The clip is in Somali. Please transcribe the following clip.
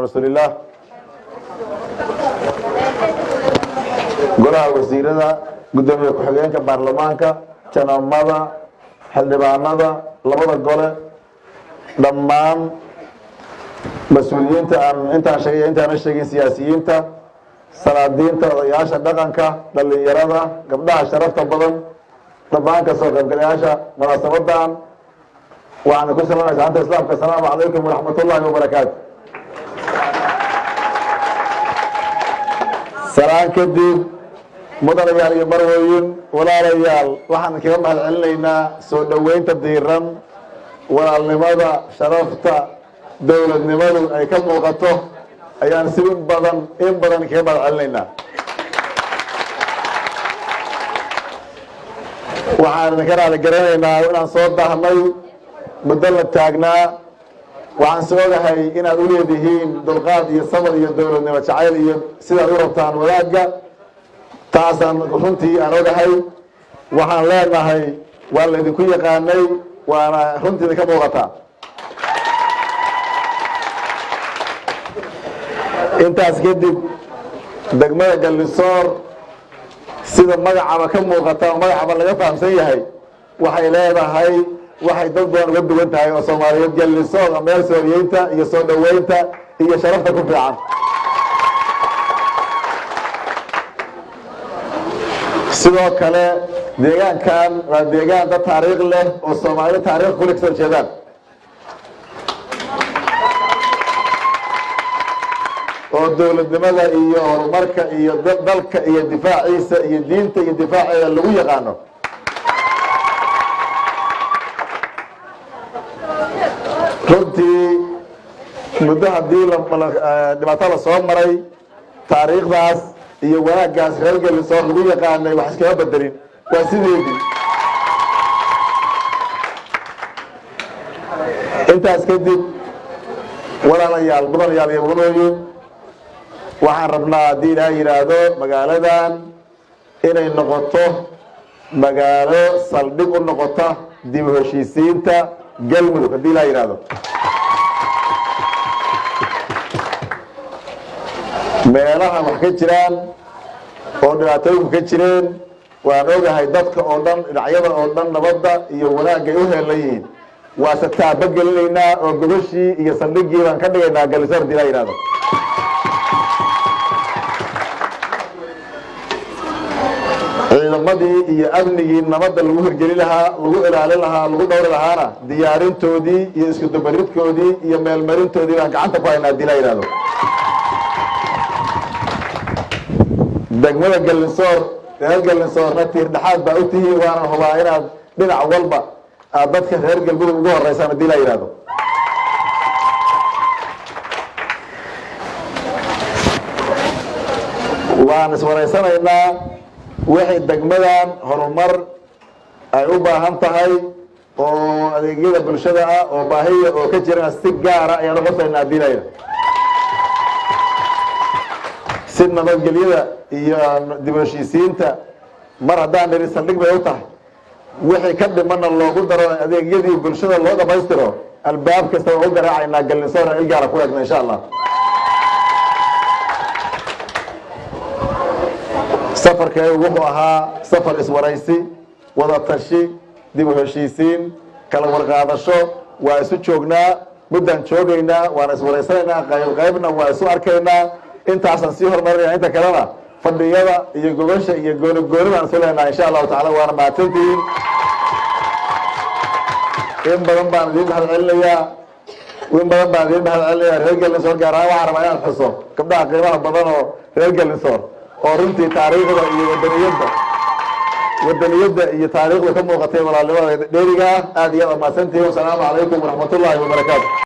على رسول الله golaha wasiirada gudoomiye ku-xigeenka baarlamaanka janamada xildhibaanada labada gole dhammaan mas-uuliyiinta aan intaan sheegay intaan sheegin siyaasiyiinta salaadiinta odayaasha dhaqanka dhalinyarada gabdhaha sharafta badan dhammaan ka soo qaybgalayaasha munaasabadan waxaan ku salaamaysaa salaanta islaamka assalaamu calaykum waraxmatullaahi wabarakaatu salaan kadib mudanayaal iyo marwooyin walaalayaal waxaan kaga mahad celinaynaa soo dhoweynta diiran walaalnimada sharafta dowladnimadu ay ka muuqato ayaan si in badan kaga mahad celinaynaa waxaan idinka raali garanaynaa inaan soo daahnay muddo la taagnaa waxaan soo ogahay inaad u leedihiin dulqaad iyo sabr iyo dowladnimo jacayl iyo sidaad u rabtaan wadaagga taasaan runtii aan ogahay waxaan leenahay waa laydinku yaqaanay waana runtii idinka muuqataa intaas kadib degmada Gallisoor sida magacaba ka muuqata magacaba laga fahamsan yahay waxay leedahay waxay dad badan uga duwan tahay oo Soomaaliyeed Gallisoor meel sooriyeynta iyo soo dhaweynta iyo sharafta ku fiican sidoo kale deegaankan waa deegaan dad taariikh leh oo Soomaaliyeed taariikh ku soo jeedaan oo dowladnimada iyo horumarka iyo dalka iyo difaaciisa iyo diinta iyo difaaceeda lagu yaqaano runtii muddo haddii dhibaato la soo maray taariikhdaas iyo wanaaggaas reer Gallisoor lagu yaqaanay wax iskaga bedelin waa sideedii intaas kadib walaalayaal mudanayaal iyo mudanayiin waxaan rabnaa haddii ilaahay yidhaahdo magaaladan inay noqoto magaalo saldhig u noqota dib u heshiisiinta galmudug haddii ilaahay yidhaahdo meelaha wax ka jiraan oo dhibaatooyinku ka jireen waan ogahay dadka oo dhan dhinacyada oo dhan nabadda iyo wanaagay u heelan yihiin waase taaba gelinaynaa oo gobashii iyo saldhiggii baan ka dhigaynaa Gallisoor haddii ilaahay yidhaahdo ciidamadii iyo amnigii nabadda lagu hirgeli lahaa lagu ilaalin lahaa lagu dhowri lahaana diyaarintoodii iyo isku dubaridkoodii iyo meelmarintoodii baan gacanta ku haynaa haddii ilaahay yidhaahdo degmada Gallisoor reer Gallisoorna tiir dhexaad baa u tihiin waana hubaa inaad dhinac walba aad dadka reer galmudug ugu horeysaan haddii ilaahay yidhaahdo waan iswareysanaynaa wixii degmadan horumar ay u baahan tahay oo adeegyada bulshada ah oo baahiya oo ka jirana si gaara ayaan u xusaynaa haddii ilaahay si nabadgelyada iyo dib u heshiisiinta mar haddaan dhiri saldhig bay u tahay wixii ka dhimana loogu daro adeegyadii bulshada loo dhamaystiro albaab kasta oo u garaacaynaa Gallisoor il gaara ku eegna insha Allah safarkay wuxuu ahaa safar iswaraysi wada tashi dib u heshiisiin kala warqaadasho waa isu joognaa muddaan joogaynaa waan iswaraysanaynaa qaybna waa isu arkaynaa intaasaan sii horumarinaya inta kalena fadhiyada iyo gobasha iyo gooni baan isu leenahay insha allahu tacaala waana mahadsantihiin in badan baan idiin mahad celinayaa reer Gallisoor gaar ahaan waxaan rabaa inaan xuso gabdhaha qiimaha badan oo reer Gallisoor oo runtii taariikhda iyo wadaniyadda iyo taariikhda ka muuqatay walaalnimada dheeriga aad iyo aad mahadsantihiin. Assalaamu calaykum waraxmatullaahi wabarakaatu.